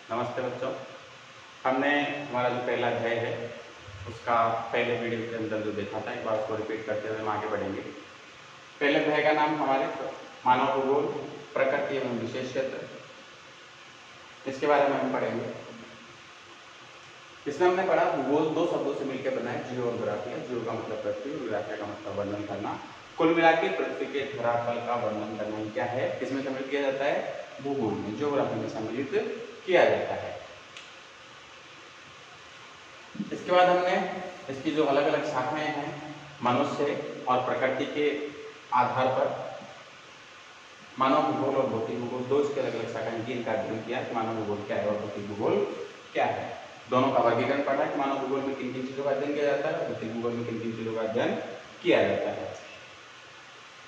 नमस्ते बच्चों। हमने हमारा जो पहला अध्याय है उसका पहले वीडियो के अंदर जो देखा था, एक बार उसको रिपीट करते हुए हम आगे बढ़ेंगे। पहले अध्याय का नाम हमारे मानव भूगोल, प्रकृति एवं विशेष क्षेत्र, इसके बारे में हम पढ़ेंगे। इसमें हमने पढ़ा भूगोल दो शब्दों से मिलकर बना है, जियो और ग्राफिया। जियो का मतलब पृथ्वी और ग्राफिया का मतलब वर्णन करना। कुल मिलाकर पृथ्वी के धरातल का वर्णन करना ही क्या है, किसमें सम्मिलित किया जाता है? भूगोल में, ज्योग्राफी में सम्मिलित किया जाता है। इसके बाद हमने इसकी जो अलग अलग शाखाएं हैं, मनुष्य और प्रकृति के आधार पर मानव भूगोल और भौतिक भूगोल, दो इसके अलग अलग शाखाएं की इनका अध्ययन किया कि मानव भूगोल क्या है और भौतिक भूगोल क्या है। दोनों का वर्गीकरण पढ़ा कि मानव भूगोल में किन किन चीजों का अध्ययन किया जाता है और भौतिक भूगोल में किन किन चीजों का अध्ययन किया जाता है।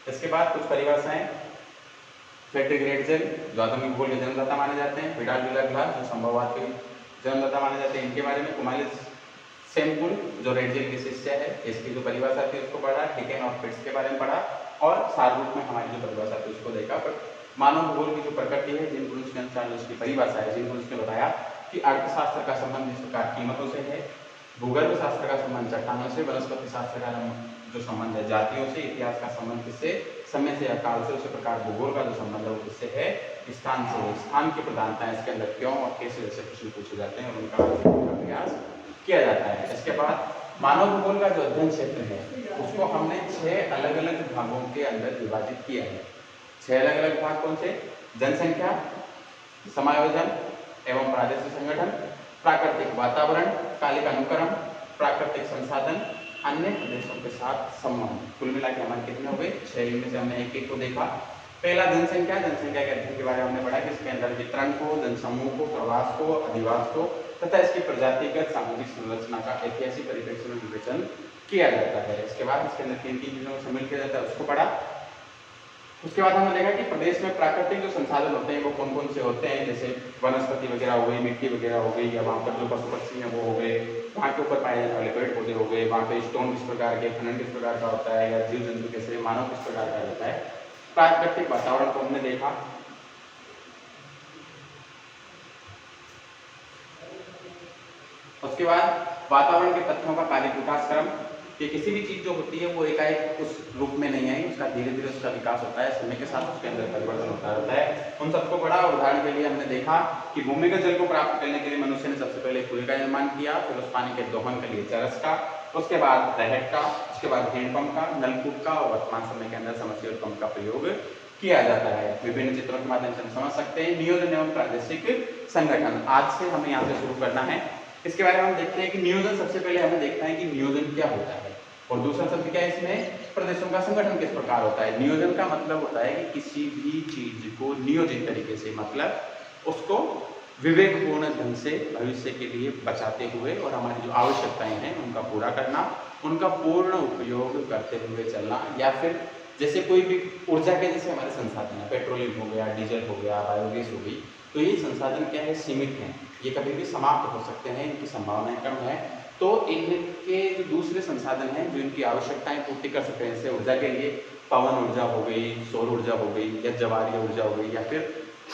इसके बाद कुछ परिभाषाएं। फ्रेडरिक रेटजेल जो आधुनिक भूगोल के जन्मदाता माने जाते हैं, विडाल विलाग्लास जो संभववाद के जन्मदाता माने जाते हैं, इनके बारे में। कुमालिस सेमपुल जो रेटजेल के शिष्य है, इसकी जो परिभाषा थी उसको पढ़ा। हिकेन और फिट्स के बारे में पढ़ा और सार रूप में हमारी जो परिभाषा थी उसको देखा। पर मानव भूगोल की जो प्रकृति है, जिन गुण के अनुसार उसकी परिभाषा है, जिन गुण ने बताया कि अर्थशास्त्र का संबंध इस प्रकार कीमतों से है, भूगर्भ शास्त्र का संबंध चट्टानों से, वनस्पति शास्त्र का जो संबंध है जातियों से, इतिहास का संबंध किससे, समय से, अकाल से, उसी प्रकार भूगोल का जो संबंध है वो किससे है, स्थान से। स्थान की प्रधानता इसके अंदर क्यों और कैसे जैसे प्रश्न पूछे जाते हैं और उनका प्रयास किया जाता है। इसके बाद मानव भूगोल का जो अध्ययन क्षेत्र है उसको हमने 6 अलग अलग भागों के अंदर विभाजित किया है। 6 अलग अलग भाग कौन से? जनसंख्या, समायोजन एवं प्रादेशिक संगठन, प्राकृतिक वातावरण, कालिक अनुक्रम, प्राकृतिक संसाधन, अन्य प्रदेशों के साथ संबंध। कुल मिला के हमारे कितने हो गए? 6। इनमें से हमने एक एक को देखा। पहला जनसंख्या। जनसंख्या के अध्ययन के बारे में हमने पढ़ा कि इसके अंदर वितरण को, जनसमूह को, प्रवास को, अधिवास को तथा इसकी प्रजातिगत सामाजिक संरचना का ऐतिहासिक परिप्रेक्ष्य में विवेचन किया जाता है। इसके बाद इसके अंदर किन किन चीजों में सम्मिलित किया जाता है उसको पढ़ा। उसके बाद हमने देखा कि प्रदेश में प्राकृतिक जो संसाधन होते हैं वो कौन कौन से होते हैं, जैसे वनस्पति वगैरह हो गई, मिट्टी वगैरह हो गई, या वहाँ पर जो पशु पक्षी हैं वो हो गए, वहाँ के ऊपर पाए जाने वाले पेड़ पौधे हो गए, वहाँ पे स्टोन किस प्रकार के, खनन किस प्रकार का होता है, या जीव जंतु कैसे, मानव किस प्रकार का रहता है। प्राकृतिक वातावरण को हमने देखा। उसके बाद वातावरण के तथ्यों का कालिक विकास क्रम, कि किसी भी चीज जो होती है वो एकाएक उस रूप में नहीं आई, उसका धीरे धीरे उसका विकास होता है, समय के साथ उसके अंदर परिवर्तन होता रहता है। उन सबको पढ़ा। उदाहरण के लिए हमने देखा कि भूमिगत जल को प्राप्त करने के लिए मनुष्य ने सबसे पहले कुएं का निर्माण किया, फिर उस पानी के दोहन के लिए चरस का, उसके बाद रहट का, उसके बाद हैंडपंप का, नलकूप का, और वर्तमान समय के अंदर समरसेबल पंप का प्रयोग किया जाता है। विभिन्न चित्रों के माध्यम से हम समझ सकते हैं। नियोजन एवं प्रादेशिक संगठन, आज से हमें यहाँ से शुरू करना है। इसके बारे में हम देखते हैं कि नियोजन, सबसे पहले हमें देखना है कि नियोजन क्या होता है, और दूसरा शब्द क्या है इसमें, प्रदेशों का संगठन किस प्रकार होता है। नियोजन का मतलब होता है कि किसी भी चीज को नियोजित तरीके से, मतलब उसको विवेकपूर्ण ढंग से भविष्य के लिए बचाते हुए और हमारी जो आवश्यकताएं हैं उनका पूरा करना, उनका पूर्ण उपयोग करते हुए चलना। या फिर जैसे कोई भी ऊर्जा के जैसे हमारे संसाधन है, पेट्रोलियम हो गया, डीजल हो गया, बायोगैस हो गई, तो ये संसाधन क्या है, सीमित हैं, ये कभी भी समाप्त हो सकते हैं, इनकी संभावनाएं कम है। तो इनके जो दूसरे संसाधन हैं जो इनकी आवश्यकताएं पूर्ति कर सकते हैं, जैसे ऊर्जा के लिए पवन ऊर्जा हो गई, सौर ऊर्जा हो गई, या ज्वारीय ऊर्जा हो गई, या फिर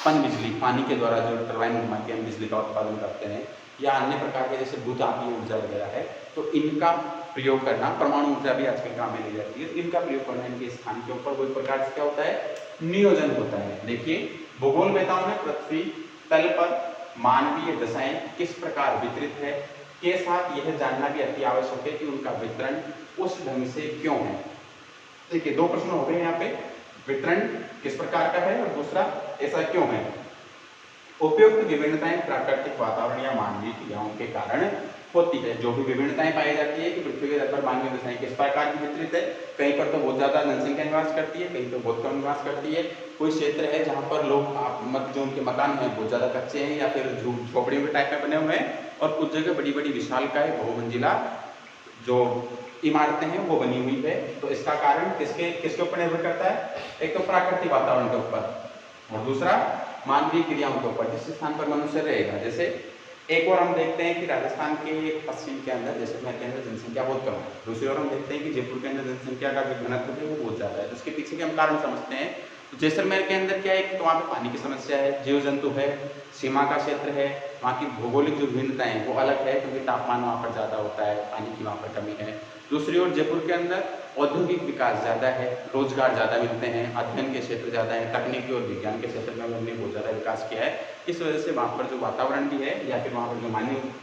पन बिजली, पानी के द्वारा जो टरबाइन घुमा के हम बिजली का उत्पादन करते हैं, या अन्य प्रकार के जैसे भूतापीय ऊर्जा वगैरह है, तो इनका प्रयोग करना। परमाणु ऊर्जा भी आजकल काम में ली जाती है, इनका प्रयोग करना इनके स्थान के ऊपर वो एक प्रकार से क्या होता है, नियोजन होता है। देखिए, भूगोलवेताओं ने पृथ्वी तल पर मानवीय दशाएं किस प्रकार वितरित है के साथ यह जानना भी अति आवश्यक है कि उनका वितरण उस ढंग से क्यों है। देखिए, 2 प्रश्न हो गए यहाँ पे, वितरण किस प्रकार का है और दूसरा ऐसा क्यों है। उपयुक्त विभिन्नताएं प्राकृतिक वातावरण या मानवीय क्रियाओं के कारण होती है। जो भी विभिन्नताएं पाई जाती है कि पृथ्वी के पर मानवीय दशाएं किस प्रकार की वितरित है, कहीं पर तो बहुत ज्यादा जनसंख्या निवास करती है, कहीं तो बहुत कम निवास करती है। कोई क्षेत्र है जहाँ पर लोग जो उनके मकान हैं बहुत ज्यादा कच्चे हैं या फिर झोपड़ियों के टाइप में बने हुए हैं, और कुछ जगह बड़ी बड़ी विशालकाय बहुमंजिला जो इमारतें हैं वो बनी हुई है। तो इसका कारण किसके ऊपर निर्भर करता है, एक तो प्राकृतिक वातावरण के ऊपर और दूसरा मानवीय क्रियाओं के ऊपर, जिस स्थान पर मनुष्य रहेगा। जैसे एक और हम देखते हैं कि राजस्थान के पश्चिम के अंदर, जैसलमेर के अंदर जनसंख्या बहुत कम है। दूसरी ओर हम देखते हैं कि जयपुर के अंदर जनसंख्या का जो घनत्व है वो बहुत ज्यादा है। तो इसके पीछे के हम कारण समझते हैं। तो जैसलमेर के अंदर क्या है, तो वहाँ पे पानी की समस्या है, जीव जंतु है, सीमा का क्षेत्र है, वहाँ की भौगोलिक जो भिन्नताएं वो अलग है, क्योंकि तापमान वहाँ पर ज़्यादा होता है, पानी की वहाँ पर कमी है। दूसरी ओर जयपुर के अंदर औद्योगिक विकास ज़्यादा है, रोजगार ज़्यादा मिलते हैं, अध्ययन के क्षेत्र ज़्यादा है, तकनीकी और विज्ञान के क्षेत्र में हमने बहुत ज़्यादा विकास किया है। इस वजह से वहाँ पर जो वातावरण भी है या फिर वहाँ पर जो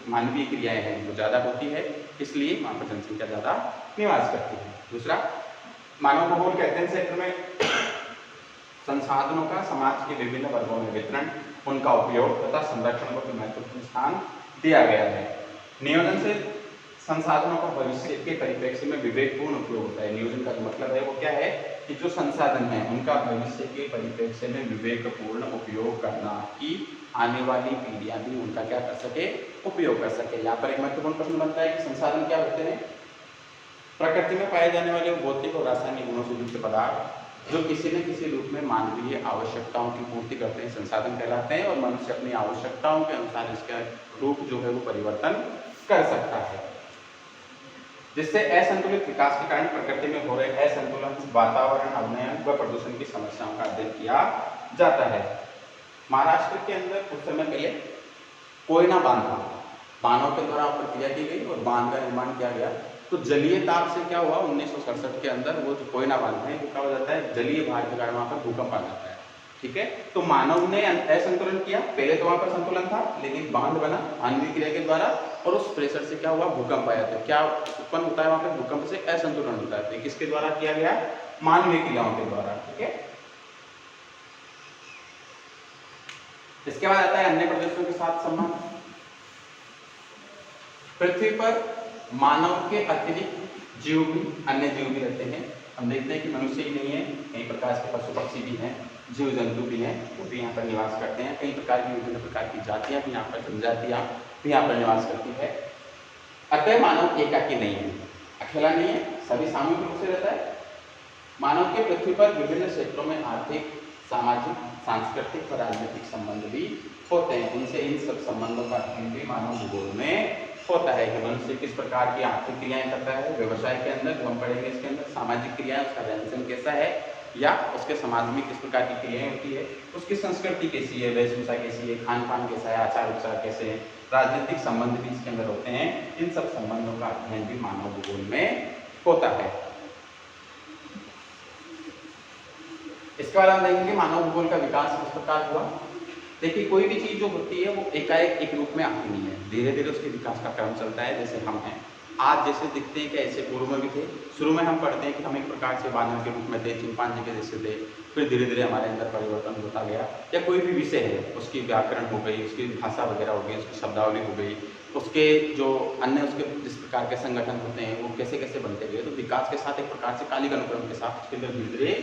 मानवीय क्रियाएँ हैं वो ज़्यादा होती है, इसलिए वहाँ पर जनसंख्या ज़्यादा निवास करती है। दूसरा, मानव भूगोल के अध्ययन क्षेत्र में संसाधनों का समाज के विभिन्न वर्गों में वितरण, उनका उपयोग तथा संरक्षण को महत्वपूर्ण स्थान दिया गया है। नियोजन से संसाधनों का भविष्य के परिप्रेक्ष्य में विवेकपूर्ण उपयोग होता है। नियोजन का जो मतलब है वो क्या है कि जो संसाधन है उनका भविष्य के परिप्रेक्ष्य में विवेकपूर्ण उपयोग करना, कि आने वाली पीढ़ियां भी उनका क्या कर सके, उपयोग कर सके। यहाँ पर एक महत्वपूर्ण प्रश्न बनता है कि संसाधन क्या होते हैं। प्रकृति में पाए जाने वाले भौतिक और रासायनिक गुणों से युक्त पदार्थ जो किसी न किसी रूप में मानवीय आवश्यकताओं की पूर्ति करते हैं, संसाधन कहलाते हैं। और मनुष्य अपनी आवश्यकताओं के अनुसार इसका रूप जो है वो परिवर्तन कर सकता है, जिससे असंतुलित विकास के कारण प्रकृति में हो रहे असंतुलन, वातावरण अवनयन व प्रदूषण की समस्याओं का अध्ययन किया जाता है। महाराष्ट्र के अंदर कुछ समय पहले कोयना बांध था, बांधों के द्वारा प्रक्रिया की गई और बांध का निर्माण किया गया। तो जलीय ताप से क्या हुआ, 1967 के अंदर वो जो कोयना बांध है वो क्या हो जाता है, जलीय भार के कारण वहाँ पर भूकंप आ जाता है। ठीक है, तो मानव ने असंतुलन किया, पहले तो वहाँ पर संतुलन था, लेकिन बांध बना मानवीय क्रिया के द्वारा और उस प्रेशर से क्या हुआ, भूकंप आया। तो क्या उत्पन्न होता है वहाँ पर, भूकंप से असंतुलन होता है। तो किसके द्वारा किया गया, मानवीय क्रियाओं के द्वारा। ठीक है, इसके बाद आता है अन्य प्रदेशों के साथ संबंध। पृथ्वी पर मानव के अतिरिक्त जीव भी, अन्य जीव भी रहते हैं। हम देखते हैं कि मनुष्य ही नहीं है, कई प्रकार के पशु पक्षी भी हैं, जीव जंतु भी हैं, वो भी यहाँ पर निवास करते हैं। कई प्रकार की विभिन्न प्रकार की जातियाँ भी यहाँ पर, जनजातियाँ भी यहाँ पर निवास करती है। अतः मानव एकाकी नहीं है, अकेला नहीं है, सभी सामूहिक रूप से रहता है। मानव के पृथ्वी पर विभिन्न क्षेत्रों में आर्थिक, सामाजिक, सांस्कृतिक और राजनीतिक संबंध भी होते हैं। इनसे इन सब संबंधों का अध्ययन भी मानव भूगोल में होता है कि मनुष्य किस प्रकार की आर्थिक क्रियाएं करता है, व्यवसाय के अंदर जो हम पढ़ेंगे इसके अंदर, सामाजिक क्रियाएं, उसका रहन-सहन कैसा है, या उसके समाज में किस प्रकार की क्रियाएं होती है, उसकी संस्कृति कैसी है, वेशभूषा कैसी है, खान पान कैसा है, आचार विचार कैसे हैं, राजनीतिक संबंध भी इसके अंदर होते हैं। इन सब संबंधों का अध्ययन भी मानव भूगोल में होता है। इसके बाद हम देखेंगे मानव भूगोल का विकास किस प्रकार हुआ। देखिए, कोई भी चीज जो होती है वो एकाएक एक रूप में आती नहीं है, धीरे धीरे उसके विकास का क्रम चलता है। जैसे हम हैं आज जैसे दिखते हैं कि ऐसे पूर्व में भी थे। शुरू में हम पढ़ते हैं कि हम एक प्रकार से बानर के रूप में थे, चिंपांजी के जैसे थे, फिर धीरे धीरे हमारे अंदर परिवर्तन होता गया। या कोई भी विषय है, उसकी व्याकरण हो गई, उसकी भाषा वगैरह हो गई, उसकी शब्दावली हो गई, उसके जो अन्य उसके जिस प्रकार के संगठन होते हैं वो कैसे कैसे बनते गए। तो विकास के साथ एक प्रकार से कालिक अनुक्रम के साथ उसके अंदर धीरे धीरे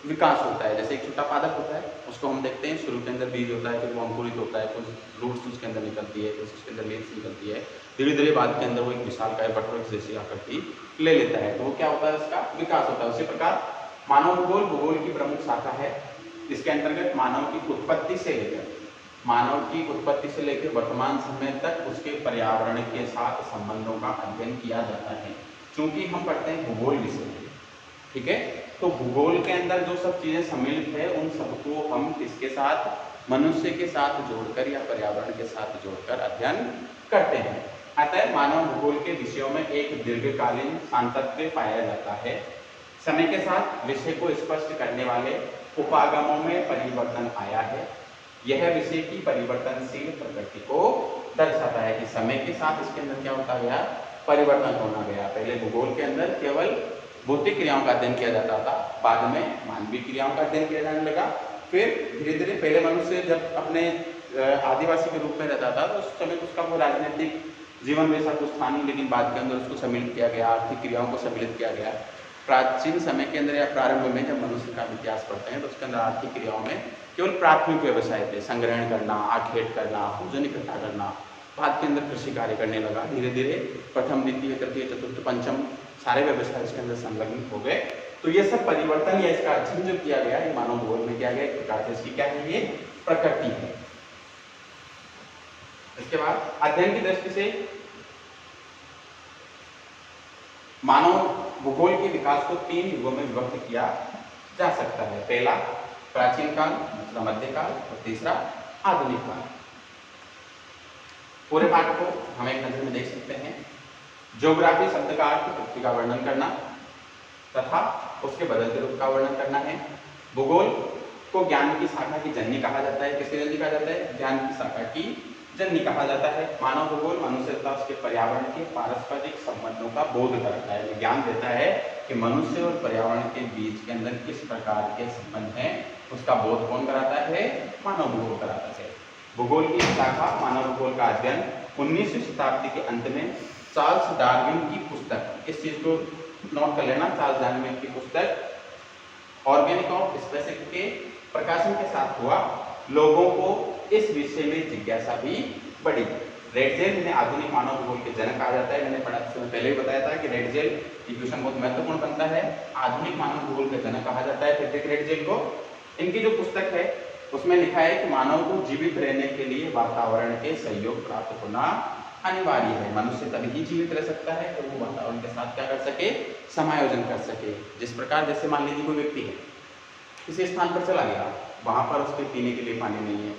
विकास होता है। जैसे एक छोटा पादप होता है, उसको हम देखते हैं शुरू के अंदर बीज होता है, फिर वो अंकुरित होता है, कुछ रूट्स उसके अंदर निकलती है, कुछ उसके अंदर लीव्स निकलती है, धीरे धीरे बाद के अंदर वो एक विशालकाय वटवृक्ष जैसी आकृति ले लेता है। तो वो क्या होता है, उसका विकास होता है। उसी प्रकार मानव भूगोल भूगोल की प्रमुख शाखा है। इसके अंतर्गत मानव की उत्पत्ति से लेकर वर्तमान समय तक उसके पर्यावरण के साथ संबंधों का अध्ययन किया जाता है। क्योंकि हम पढ़ते हैं भूगोल विषय, ठीक है, तो भूगोल के अंदर जो सब चीजें सम्मिलित है उन सबको हम किसके साथ, मनुष्य के साथ जोड़कर या पर्यावरण के साथ जोड़कर अध्ययन करते हैं। अतः मानव भूगोल के विषयों में एक दीर्घकालीन सातत्य पाया जाता है। समय के साथ विषय को स्पष्ट करने वाले उपागमों में परिवर्तन आया है। यह विषय की परिवर्तनशील प्रकृति को दर्शाता है कि समय के साथ इसके अंदर क्या होता गया, परिवर्तन होना गया। पहले भूगोल के अंदर केवल भौतिक क्रियाओं का अध्ययन किया जाता था, बाद में मानवीय क्रियाओं का अध्ययन किया जाने लगा। फिर धीरे धीरे पहले मनुष्य जब अपने आदिवासी के रूप में रहता था तो उस समय उसका वो राजनीतिक जीवन वैसा कुछ था नहीं, लेकिन बाद के अंदर उसको सम्मिलित किया गया, आर्थिक क्रियाओं को सम्मिलित किया गया। प्राचीन समय के अंदर या प्रारंभ में जब मनुष्य का इतिहास पढ़ते हैं तो उसके अंदर आर्थिक क्रियाओं में केवल प्राथमिक व्यवसाय थे, संग्रहण करना, आखेट करना, भोजन इकट्ठा करना। बाद के अंदर कृषि कार्य करने लगा। धीरे धीरे प्रथम, द्वितीय, तृतीय, चतुर्थ, पंचम सारे व्यवसाय इसके अंदर संलग्न हो गए। तो ये सब परिवर्तन या इसका अध्ययन जो किया गया ये मानव भूगोल में किया गया। एक प्रकार से इसकी क्या है, ये प्रकृति है। इसके बाद अध्ययन की दृष्टि से मानव भूगोल के विकास को 3 युगों में विभक्त किया जा सकता है। पहला प्राचीन काल, दूसरा मध्यकाल और तीसरा आधुनिक काल। पूरे पाठ को हम एक नजर में देख सकते हैं। ज्योग्राफी शब्द का अर्थ पृथ्वी का वर्णन करना तथा उसके बदलते रूप का वर्णन करना है। भूगोल को ज्ञान की शाखा की जननी कहा जाता है। किसकी जननी कहा जाता है? ज्ञान की शाखा की जननी कहा जाता है। मानव भूगोल मनुष्य तथा उसके पर्यावरण के पारस्परिक संबंधों का बोध करता है, ज्ञान देता है कि मनुष्य और पर्यावरण के बीच के अंदर किस प्रकार के संबंध हैं, उसका बोध कौन कराता है? मानव भूगोल कराता है। भूगोल की शाखा मानव भूगोल का अध्ययन 19वीं शताब्दी के अंत में चार्ल्स डार्विन की पुस्तक, इस चीज को नोट कर लेना, चार्ल्स डार्विन की पुस्तक ऑर्गेनिक ऑफ स्पीसीज के प्रकाशन के साथ हुआ। लोगों को इस विषय में जिज्ञासा भी बढ़ी। रेडजेल ने आधुनिक मानव भूगोल के जनक कहा जाता है। मैंने पहले ही बताया था कि रेडजेल की क्वेश्चन बहुत महत्वपूर्ण बनता है। आधुनिक मानव भूगोल के जनक कहा जाता है फ्रेडरिक रेडजेल को। इनकी जो पुस्तक है उसमें लिखा है कि मानव को जीवित रहने के लिए वातावरण के सहयोग प्राप्त होना अनिवार्य है। मनुष्य तभी ही जीवित रह सकता है जब वो वातावरण के साथ क्या कर सके? समायोजन कर सके। जिस प्रकार जैसे मान लीजिए कोई व्यक्ति है, किसी स्थान पर चला गया, वहां पर उसके पीने के लिए पानी नहीं है,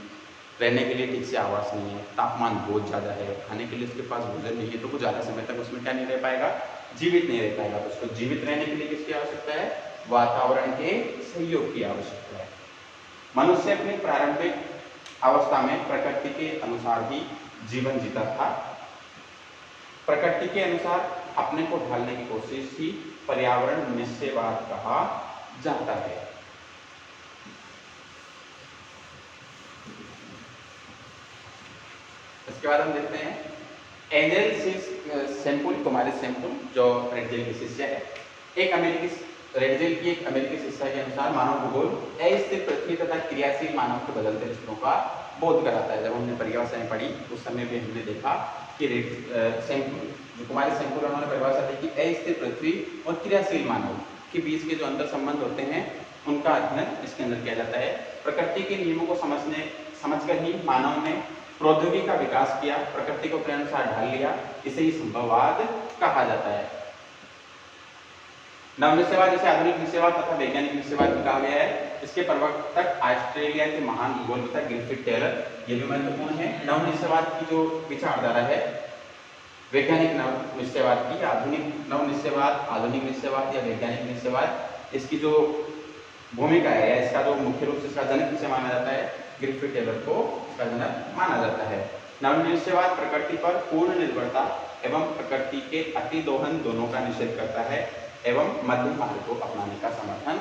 रहने के लिए ठीक से आवास नहीं है, तापमान बहुत ज़्यादा है, खाने के लिए उसके पास भोजन नहीं है, तो वो ज़्यादा समय तक उसमें क्या नहीं रह पाएगा? जीवित नहीं रह पाएगा। तो उसको जीवित रहने के लिए किसकी आवश्यकता है? वातावरण के सहयोग की आवश्यकता है। मनुष्य अपनी प्रारंभिक अवस्था में प्रकृति के अनुसार ही जीवन जीता था। प्रकृति के अनुसार अपने को ढालने की कोशिश ही पर्यावरण निश्चयवाद कहा जाता है। इसके बाद हम देखते हैं एंजेल सैम्पुल, कुमारी सैम्पुल, जो रेडजेल की शिष्य है। रेडजेल की एक अमेरिकी शिष्य के अनुसार मानव भूगोल अस्थिर पृथ्वी तथा क्रियाशील मानव के बदलते रिश्तों का बोध कराता है। जब हमने परिभाषाएं पढ़ी उस समय भी हमने देखा कि सैम्पुल, जो कुमारी सैम्पुल, उन्होंने परिभाषा दी कि अस्थिर पृथ्वी और क्रियाशील मानव के बीच के जो अंतर संबंध होते हैं उनका अध्ययन इसके अंदर किया जाता है। प्रकृति के नियमों को समझकर ही मानव ने प्रौद्योगिकी का विकास किया, प्रकृति को अपने अनुसार ढाल लिया, इसे ही संभववाद कहा जाता है। नवनिश्चयवाद, जिसे आधुनिक निश्चयवाद तथा वैज्ञानिक निश्चयवाद भी कहा गया है, इसके प्रवर्तक ऑस्ट्रेलिया के महान भूगोलविद गिलफर्ड टेलर, ये भी महत्वपूर्ण है। नवनिश्चयवाद की जो विचारधारा है, वैज्ञानिक निश्चयवाद की, आधुनिक नवनिश्चयवाद, आधुनिक निश्चयवाद या वैज्ञानिक निश्चयवाद, इसकी जो भूमिका है या इसका जो मुख्य रूप से इसका जनक किसे माना जाता है? गिलफर्ड टेलर को इसका जनक माना जाता है। नवनिश्चयवाद प्रकृति पर पूर्ण निर्भरता एवं प्रकृति के अतिदोहन दोनों का निषेध करता है एवं मध्यम मार्ग को अपनाने का समर्थन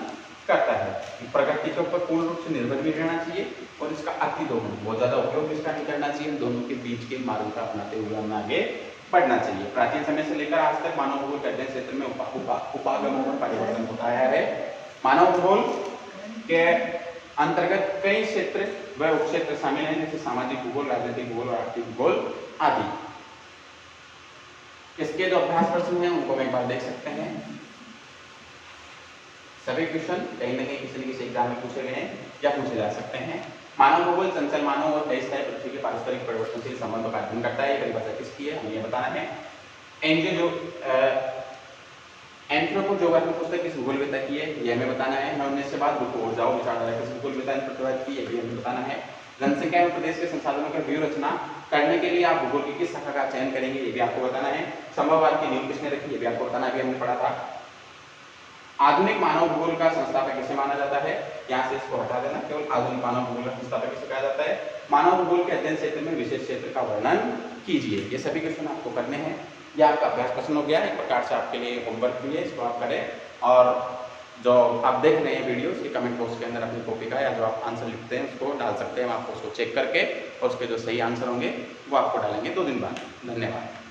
करता है। प्रकृति के ऊपर पूर्ण रूप से निर्भर भी रहना चाहिए और इसका अतिदोहन, बहुत ज्यादा उपयोग इसका नहीं करना चाहिए। दोनों के बीच के मार्ग का अपनाते हुए हमें आगे बढ़ना चाहिए। प्राचीन समय से लेकर आज तक मानव भूगोल के अध्ययन क्षेत्र में उपागमों में परिवर्तन होता आया है। मानव भूगोल के अंतर्गत कई क्षेत्र व उपक्षेत्र शामिल हैं, जैसे सामाजिक भूगोल, राजनीतिक भूगोल और आर्थिक भूगोल आदि। इसके जो अभ्यास प्रश्न हैं उनको हम एक बार देख सकते हैं। सभी क्वेश्चन कहीं न कहीं किसी न किसी एग्जाम में पूछे गए हैं या पूछे जा सकते हैं। मानव भूगोल चंचल मानव और अस्थायी पृथ्वी के पारस्परिक परिवर्तनशील संबंधों का अध्ययन करता है। ये परिभाषा किसकी है? हमें यह बताना है। एंथ्रोपोजोग्राफी पुस्तक किस भूगोलवेत्ता की है? ये हमें बताना है। नवनिश्चयवाद और जाओ विचारधारा किस भूगोलवेत्ता ने प्रतिपादित की? ये भी हमें बताना है। जनसंख्या एवं प्रदेश के संसाधनों की व्यूह रचना करने के लिए आप भूगोल की किस शाखा का चयन करेंगे? ये भी आपको बताना है। संभववाद की नींव किसने रखी? ये भी आपको बताना है, अभी हमने पढ़ा था। आधुनिक मानव भूगोल का संस्थापक किसे माना जाता है? यहाँ से इसको हटा देना, केवल आधुनिक मानव भूगोल का संस्थापक किसे कहा जाता है? मानव भूगोल के अध्ययन क्षेत्र में विशेष क्षेत्र का वर्णन कीजिए। ये सभी क्वेश्चन आपको करने हैं। यह आपका अभ्यास प्रश्न हो गया, एक प्रकार से आपके लिए होमवर्क भी है, इसको आप करें। और जो आप देख रहे हैं वीडियो, उसके कमेंट बॉक्स के अंदर अपनी कॉपी का या जो आप आंसर लिखते हैं उसको डाल सकते हैं। हम आपको उसको चेक करके और उसके जो सही आंसर होंगे वो आपको डालेंगे 2 दिन बाद। धन्यवाद।